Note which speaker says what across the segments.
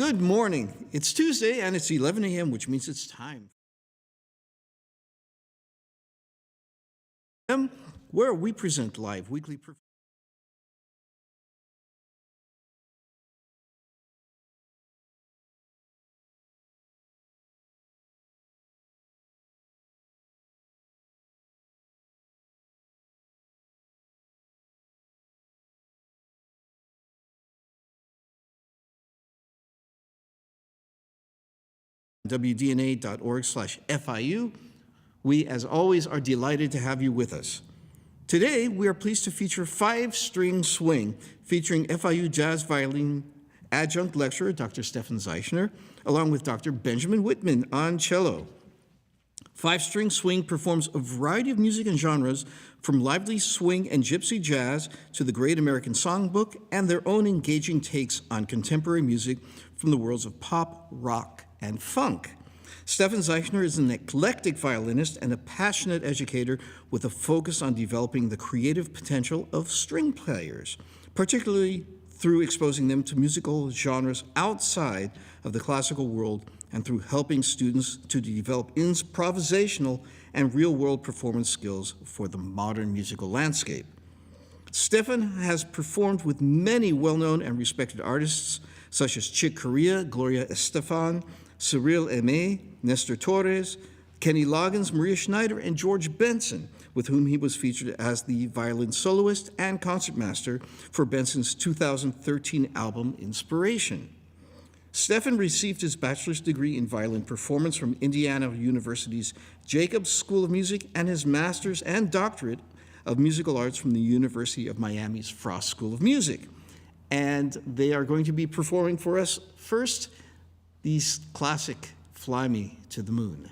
Speaker 1: Good morning. It's Tuesday and it's 11 a.m., which means it's time where we present live weekly wdna.org/FIU. We, as always, are delighted to have you with us. Today, we are pleased to feature Five-String Swing, featuring FIU jazz violin adjunct lecturer Dr. Stefan Zeichner, along with Dr. Benjamin Whitman on cello. Five-String Swing performs a variety of music and genres, from lively swing and gypsy jazz to the Great American Songbook and their own engaging takes on contemporary music from the worlds of pop, rock, and funk. Stefan Zeichner is an eclectic violinist and a passionate educator with a focus on developing the creative potential of string players, particularly through exposing them to musical genres outside of the classical world and through helping students to develop improvisational and real-world performance skills for the modern musical landscape. Stefan has performed with many well-known and respected artists such as Chick Corea, Gloria Estefan, Cyril Aimé, Nestor Torres, Kenny Loggins, Maria Schneider, and George Benson, with whom he was featured as the violin soloist and concertmaster for Benson's 2013 album, Inspiration. Stefan received his bachelor's degree in violin performance from Indiana University's Jacobs School of Music and his master's and doctorate of musical arts from the University of Miami's Frost School of Music. And they are going to be performing for us first these classic Fly Me to the Moon.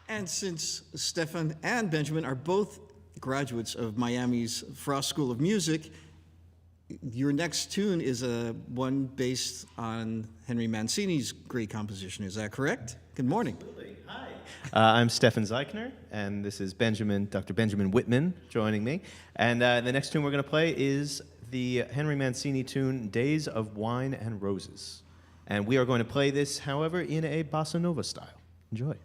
Speaker 1: And since Stefan and Benjamin are both graduates of Miami's Frost School of Music, your next tune is one based on Henry Mancini's great composition. Is that correct? Good morning.
Speaker 2: Absolutely. Hi. I'm Stefan Zeichner, and this is Dr. Benjamin Whitman joining me. And the next tune we're going to play is the Henry Mancini tune, Days of Wine and Roses. And we are going to play this, however, in a bossa nova style. Enjoy.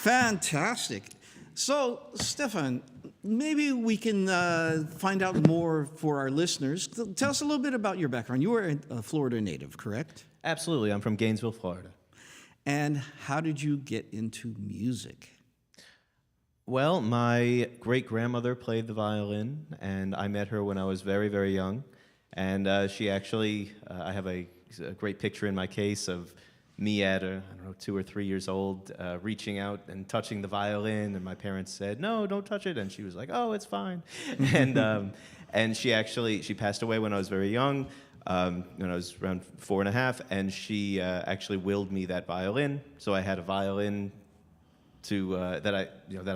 Speaker 1: Fantastic. So, Stefan, maybe we can find out more for our listeners. Tell us a little bit about your background. You are a Florida native, correct?
Speaker 2: Absolutely. I'm from Gainesville, Florida.
Speaker 1: And how did you get into music?
Speaker 2: Well, my great-grandmother played the violin, and I met her when I was very, very young. And she actually, I have a great picture in my case of me at, I don't know, 2 or 3 years old, reaching out and touching the violin, and my parents said, "No, don't touch it," and she was like, "Oh, it's fine." And she passed away when I was very young, when I was around 4 and a half, and she actually willed me that violin, so I had a violin that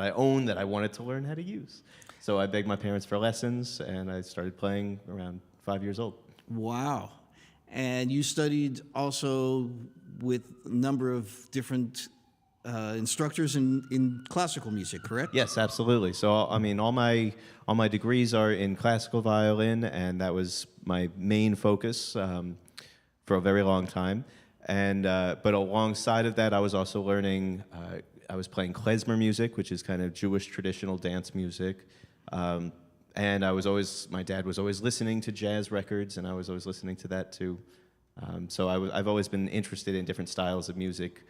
Speaker 2: I owned, that I wanted to learn how to use. So I begged my parents for lessons, and I started playing around 5 years old.
Speaker 1: Wow. And you studied also with a number of different instructors in classical music, correct?
Speaker 2: Yes, absolutely. So I mean, all my degrees are in classical violin, and that was my main focus for a very long time. And but alongside of that, I was also learning. I was playing klezmer music, which is kind of Jewish traditional dance music. And my dad was always listening to jazz records, and I was always listening to that too. So I've always been interested in different styles of music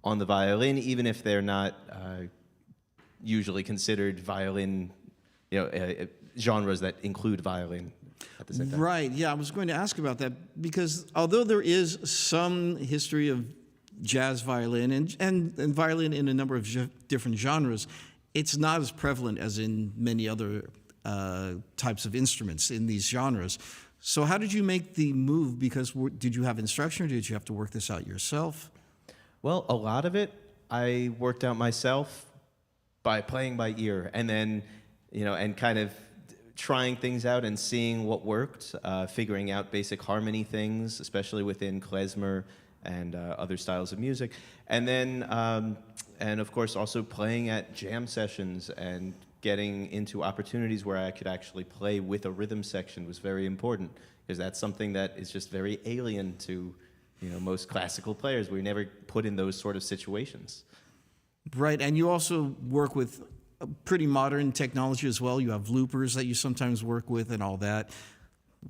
Speaker 2: on the violin, even if they're not usually considered violin, genres that include violin at the same time.
Speaker 1: Right, yeah, I was going to ask about that because although there is some history of jazz violin and violin in a number of different genres, it's not as prevalent as in many other types of instruments in these genres. So how did you make the move? Because did you have instruction or did you have to work this out yourself?
Speaker 2: Well, a lot of it I worked out myself by playing by ear, and then, and kind of trying things out and seeing what worked, figuring out basic harmony things, especially within klezmer and other styles of music. And then, and of course, also playing at jam sessions and getting into opportunities where I could actually play with a rhythm section was very important, because that's something that is just very alien to most classical players. We're never put in those sort of situations.
Speaker 1: Right, and you also work with pretty modern technology as well. You have loopers that you sometimes work with and all that.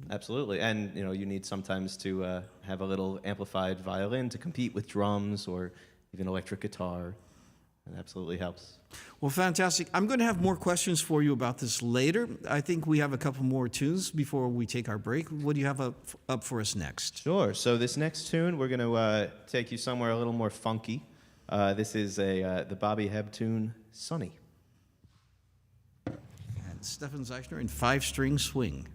Speaker 2: Absolutely, and you need sometimes to have a little amplified violin to compete with drums or even electric guitar. It absolutely helps.
Speaker 1: Well, fantastic. I'm going to have more questions for you about this later. I think we have a couple more tunes before we take our break. What do you have up for us next?
Speaker 2: Sure. So this next tune, we're going to take you somewhere a little more funky. This is the Bobby Hebb tune, Sunny.
Speaker 1: And Stefan Zeichner in 5-string swing.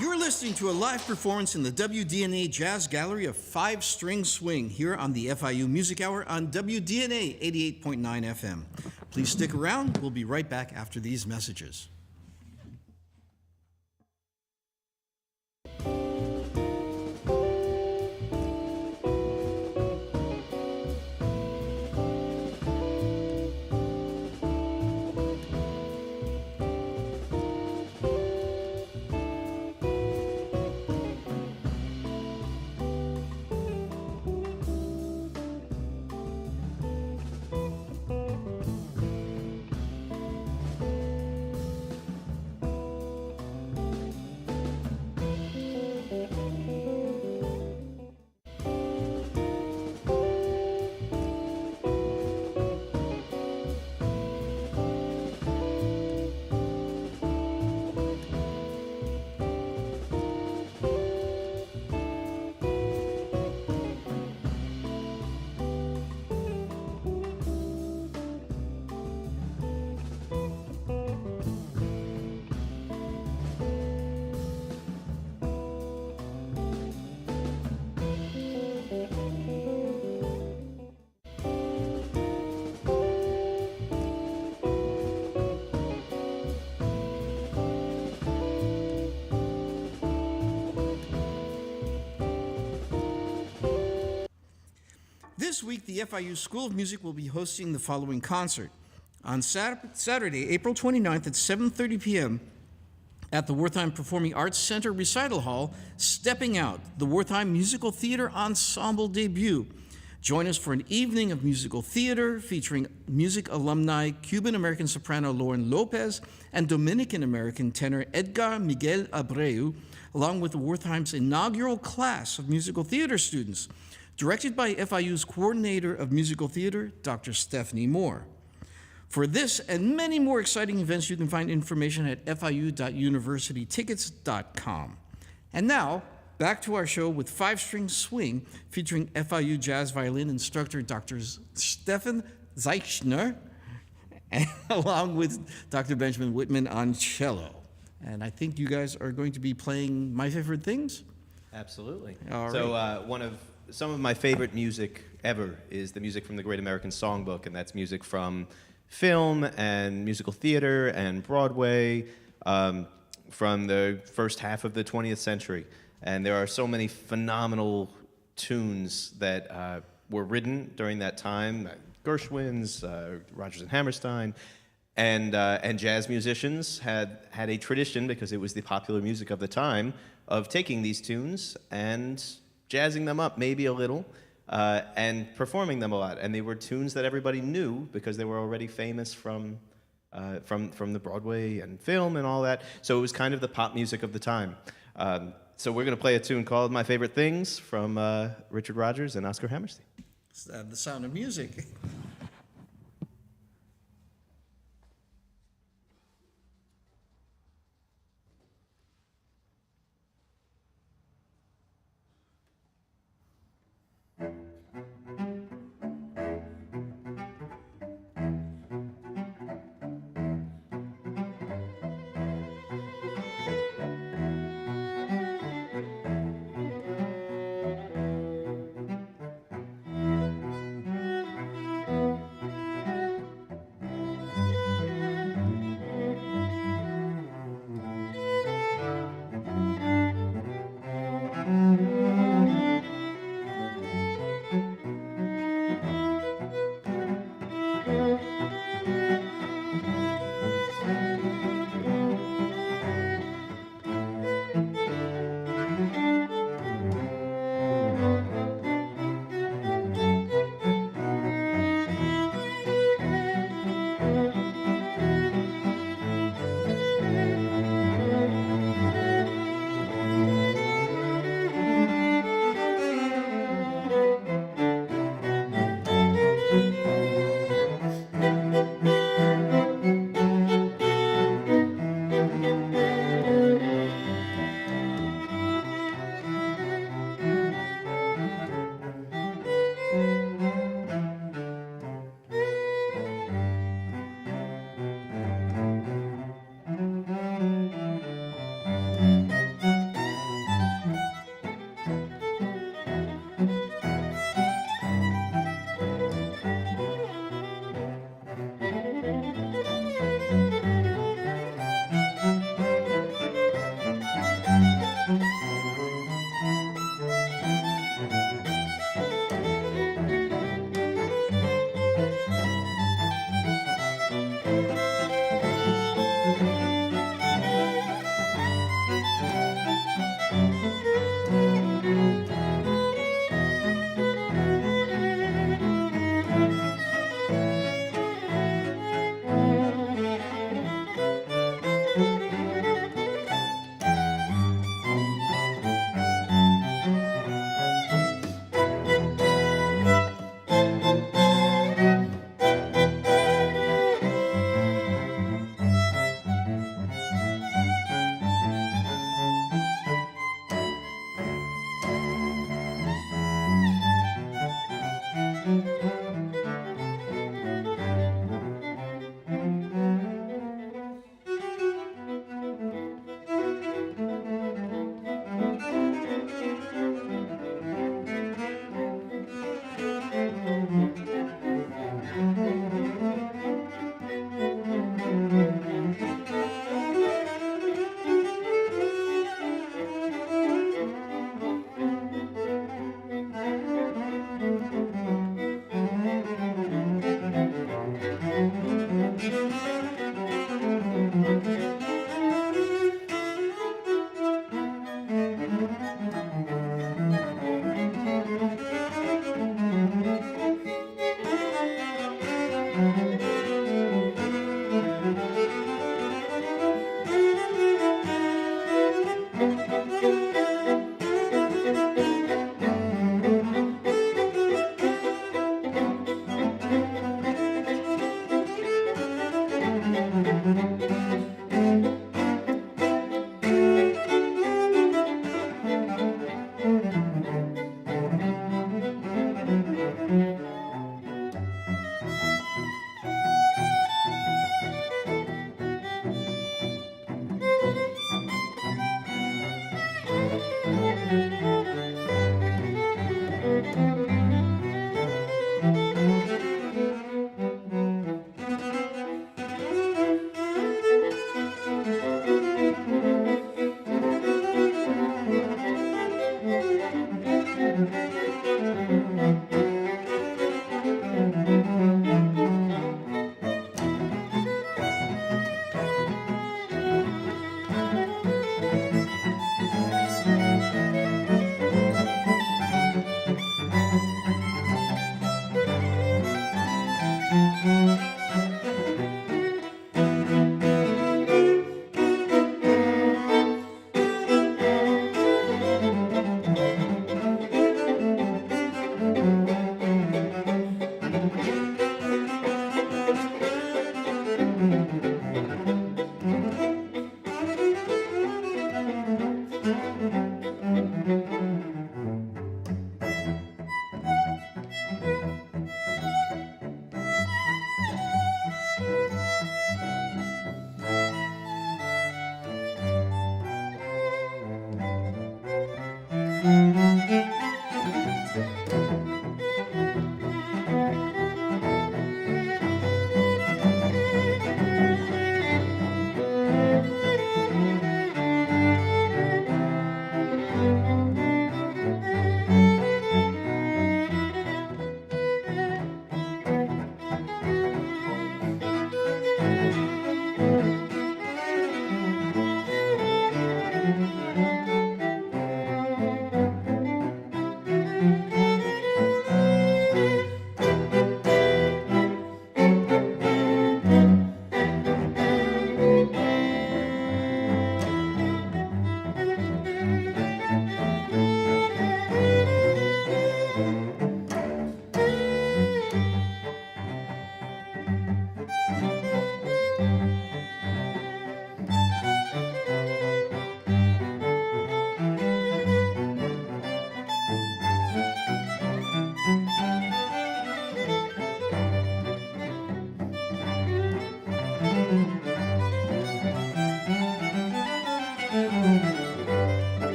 Speaker 1: You're listening to a live performance in the WDNA Jazz Gallery of Five String Swing here on the FIU Music Hour on WDNA 88.9 FM. Please stick around. We'll be right back after these messages. This week, the FIU School of Music will be hosting the following concert. On Saturday, April 29th at 7:30 p.m. at the Wertheim Performing Arts Center Recital Hall, Stepping Out, the Wertheim Musical Theater Ensemble debut. Join us for an evening of musical theater featuring music alumni Cuban-American soprano Lauren Lopez and Dominican-American tenor Edgar Miguel Abreu, along with the Wertheim's inaugural class of musical theater students, directed by FIU's coordinator of musical theater, Dr. Stephanie Moore. For this and many more exciting events, you can find information at fiu.universitytickets.com. And now, back to our show with Five String Swing, featuring FIU jazz violin instructor Dr. Stefan Zeichner, along with Dr. Benjamin Whitman on cello. And I think you guys are going to be playing My Favorite Things?
Speaker 2: Absolutely.
Speaker 1: All
Speaker 2: so
Speaker 1: right.
Speaker 2: Some of my favorite music ever is the music from the Great American Songbook, and that's music from film and musical theater and Broadway from the first half of the 20th century. And there are so many phenomenal tunes that were written during that time. Gershwin's, Rodgers and Hammerstein, and jazz musicians had a tradition, because it was the popular music of the time, of taking these tunes and jazzing them up maybe a little, and performing them a lot. And they were tunes that everybody knew because they were already famous from the Broadway and film and all that. So it was kind of the pop music of the time. So we're going to play a tune called My Favorite Things from Richard Rodgers and Oscar Hammerstein.
Speaker 1: It's the sound of music.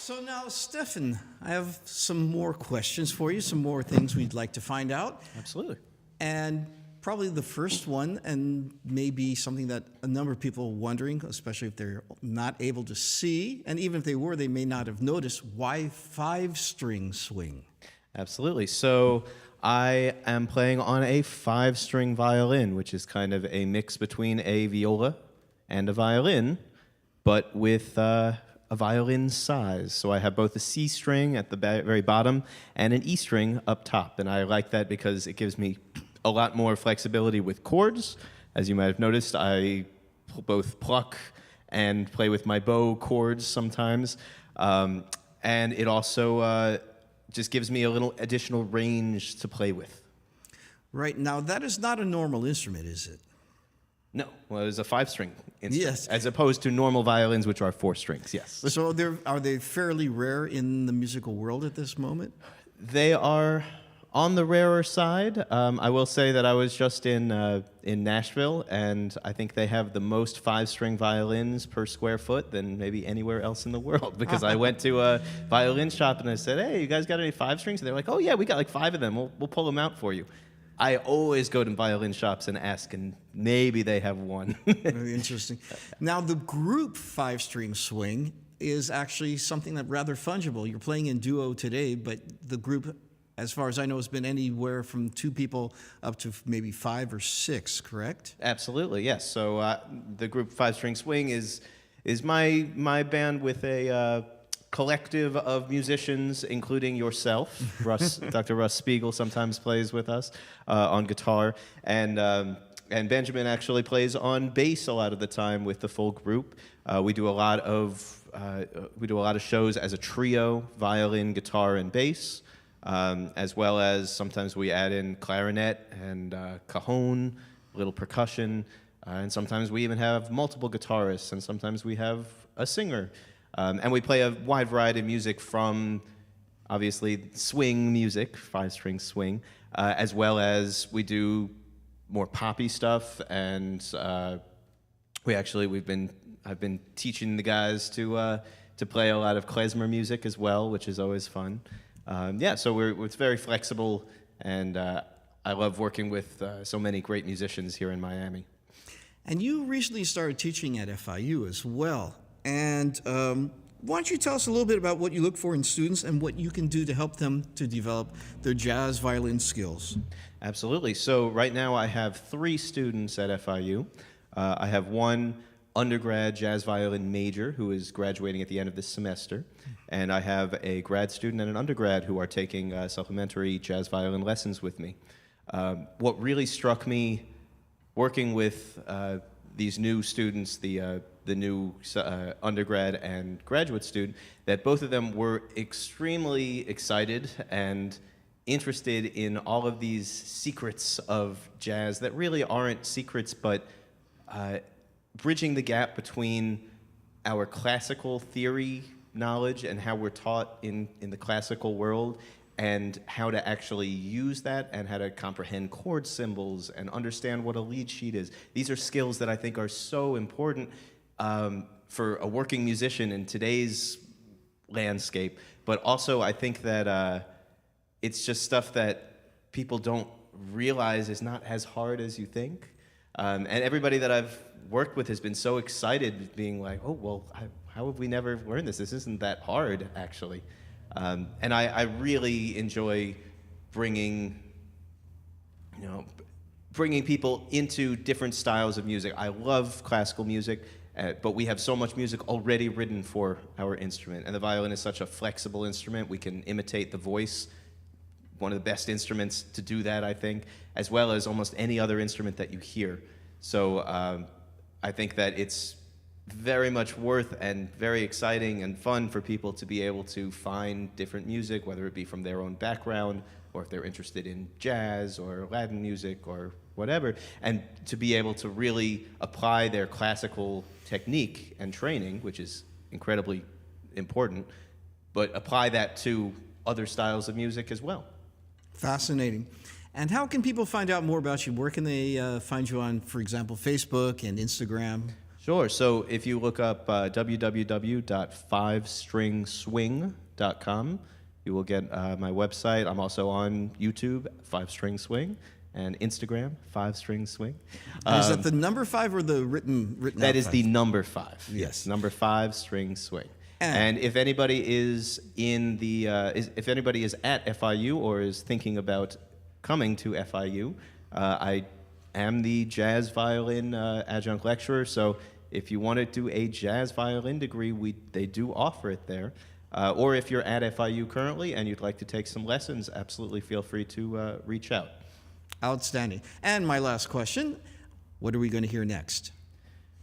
Speaker 1: So now, Stefan, I have some more questions for you, some more things we'd like to find out.
Speaker 2: Absolutely.
Speaker 1: And probably the first one, and maybe something that a number of people are wondering, especially if they're not able to see, and even if they were, they may not have noticed, why five-string swing?
Speaker 2: Absolutely. So I am playing on a 5-string violin, which is kind of a mix between a viola and a violin, but with a violin size. So I have both a C string at the very bottom and an E string up top. And I like that because it gives me a lot more flexibility with chords. As you might have noticed, I both pluck and play with my bow chords sometimes. And it also just gives me a little additional range to play with.
Speaker 1: Right. Now, that is not a normal instrument, is it?
Speaker 2: No, well, it's a 5-string instrument,
Speaker 1: Yes.
Speaker 2: as opposed to normal violins, which are 4 strings, yes.
Speaker 1: So are they fairly rare in the musical world at this moment?
Speaker 2: They are on the rarer side. I will say that I was just in Nashville, and I think they have the most 5-string violins per square foot than maybe anywhere else in the world, because I went to a violin shop and I said, hey, you guys got any 5-strings? And they're like, oh yeah, we got like 5 of them. We'll pull them out for you. I always go to violin shops and ask, and maybe they have one.
Speaker 1: Very interesting. Now, the group 5-string swing is actually something that rather fungible. You're playing in duo today, but the group, as far as I know, has been anywhere from 2 people up to maybe 5 or 6, correct?
Speaker 2: Absolutely, yes. So the group 5-string swing is my band with a collective of musicians, including yourself. Dr. Russ Spiegel sometimes plays with us on guitar, and Benjamin actually plays on bass a lot of the time with the full group. We do a lot of shows as a trio: violin, guitar, and bass, as well as sometimes we add in clarinet and cajon, a little percussion, and sometimes we even have multiple guitarists, and sometimes we have a singer. And we play a wide variety of music, from obviously swing music, 5-string swing, as well as we do more poppy stuff. And I've been teaching the guys to play a lot of klezmer music as well, which is always fun. So it's very flexible, and I love working with so many great musicians here in Miami.
Speaker 1: And you recently started teaching at FIU as well. And why don't you tell us a little bit about what you look for in students and what you can do to help them to develop their jazz violin skills?
Speaker 2: Absolutely. So right now I have 3 students at FIU. I have one undergrad jazz violin major who is graduating at the end of this semester, and I have a grad student and an undergrad who are taking supplementary jazz violin lessons with me. What really struck me working with these new students, the new undergrad and graduate student, that both of them were extremely excited and interested in all of these secrets of jazz that really aren't secrets, but bridging the gap between our classical theory knowledge and how we're taught in the classical world, and how to actually use that, and how to comprehend chord symbols and understand what a lead sheet is. These are skills that I think are so important for a working musician in today's landscape, but also I think that it's just stuff that people don't realize is not as hard as you think. And everybody that I've worked with has been so excited, being like, oh, well, how have we never learned this? This isn't that hard, actually. And I really enjoy bringing people into different styles of music. I love classical music, but we have so much music already written for our instrument. And the violin is such a flexible instrument. We can imitate the voice, one of the best instruments to do that, I think, as well as almost any other instrument that you hear. So I think that it's very much worth and very exciting and fun for people to be able to find different music, whether it be from their own background, or if they're interested in jazz or Latin music or whatever, and to be able to really apply their classical technique and training, which is incredibly important, but apply that to other styles of music as well.
Speaker 1: Fascinating. And how can people find out more about you? Where can they find you on, for example, Facebook and Instagram?
Speaker 2: Sure. So if you look up www.5stringswing.com, you will get my website. I'm also on YouTube, 5-String Swing, and Instagram, 5-String Swing.
Speaker 1: Is that the number 5 or the written
Speaker 2: That
Speaker 1: out
Speaker 2: is
Speaker 1: 5?
Speaker 2: the number 5.
Speaker 1: Yes.
Speaker 2: Number 5-String Swing. And if anybody is if anybody is at FIU or is thinking about coming to FIU. I am the jazz violin adjunct lecturer, so if you want to do a jazz violin degree, they do offer it there. Or if you're at FIU currently and you'd like to take some lessons, absolutely feel free to reach out.
Speaker 1: Outstanding. And my last question, what are we going to hear next?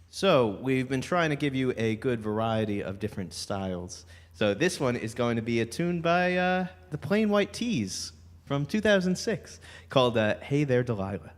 Speaker 2: So we've been trying to give you a good variety of different styles. So this one is going to be a tune by the Plain White T's from 2006 called Hey There, Delilah.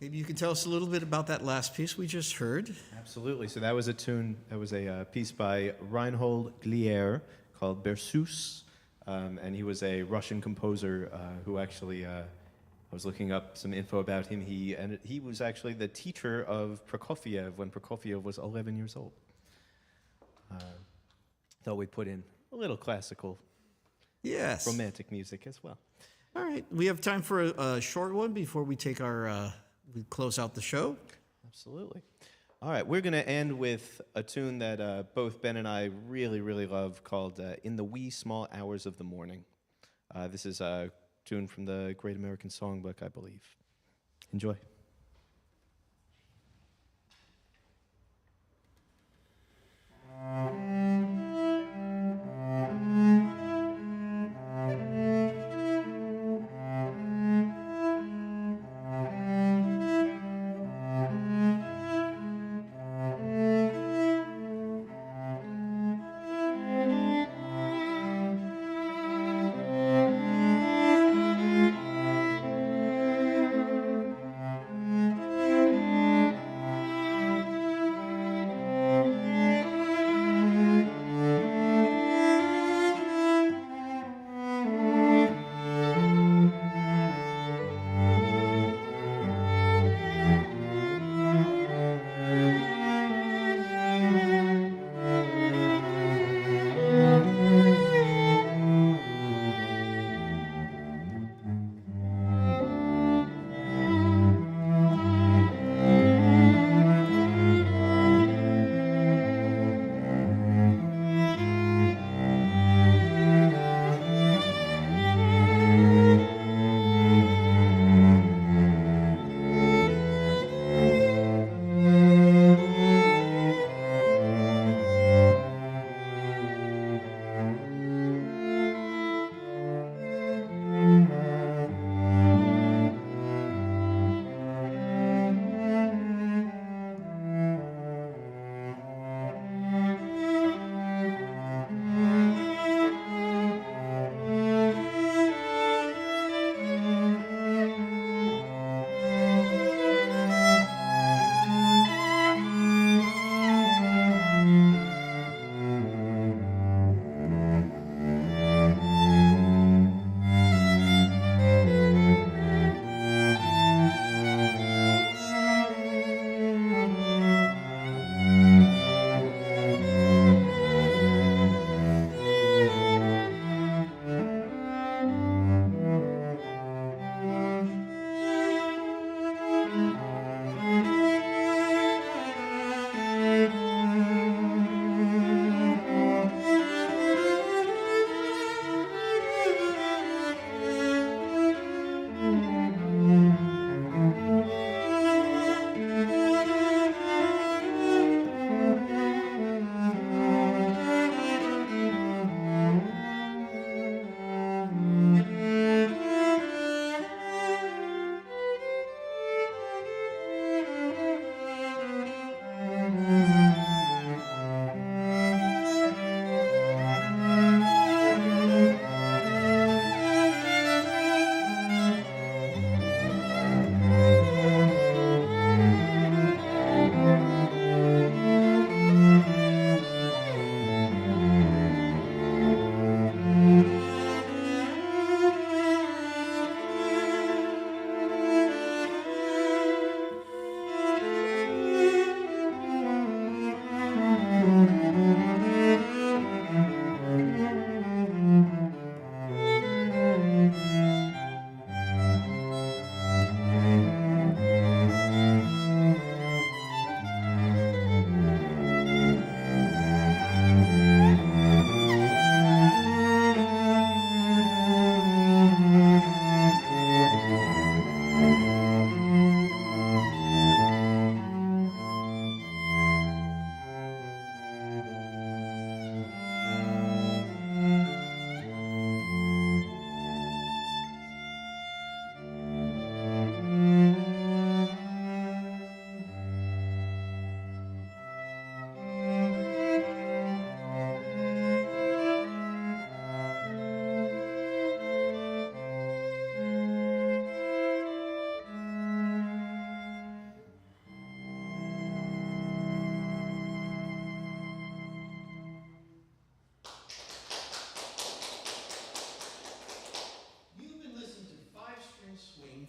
Speaker 1: Maybe you can tell us a little bit about that last piece we just heard.
Speaker 2: Absolutely. So that was a tune, that was a piece by Reinhold Glier called Berceuse. And he was a Russian composer who actually, I was looking up some info about him. He was actually the teacher of Prokofiev when Prokofiev was 11 years old. Thought we'd put in a little classical
Speaker 1: Yes.
Speaker 2: romantic music as well.
Speaker 1: All right. We have time for a short one before we take our, we close out the show.
Speaker 2: Absolutely. All right, we're going to end with a tune that both Ben and I really, really love called In the Wee Small Hours of the Morning. This is a tune from the Great American Songbook, I believe. Enjoy.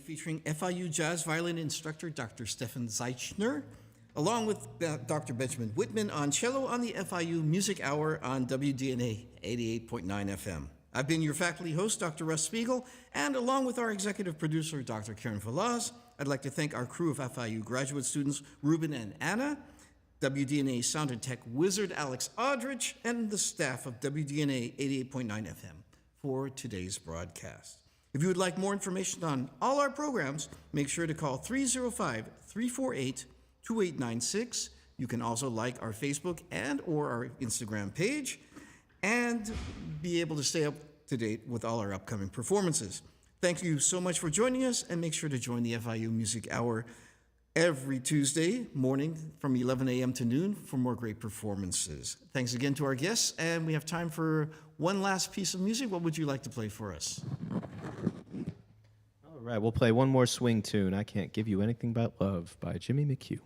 Speaker 1: featuring FIU jazz violin instructor Dr. Stefan Zeichner, along with Dr. Benjamin Whitman on cello on the FIU Music Hour on WDNA 88.9 FM. I've been your faculty host, Dr. Russ Spiegel, and along with our executive producer, Dr. Karen Falaz, I'd like to thank our crew of FIU graduate students, Ruben and Anna, WDNA Sound and Tech wizard, Alex Aldrich, and the staff of WDNA 88.9 FM for today's broadcast. If you would like more information on all our programs, make sure to call 305-348-2896. You can also like our Facebook and or our Instagram page and be able to stay up to date with all our upcoming performances. Thank you so much for joining us, and make sure to join the FIU Music Hour every Tuesday morning from 11 a.m. to noon for more great performances. Thanks again to our guests, and we have time for one last piece of music. What would you like to play for us?
Speaker 2: All right, we'll play one more swing tune, I Can't Give You Anything But Love by Jimmy McHugh.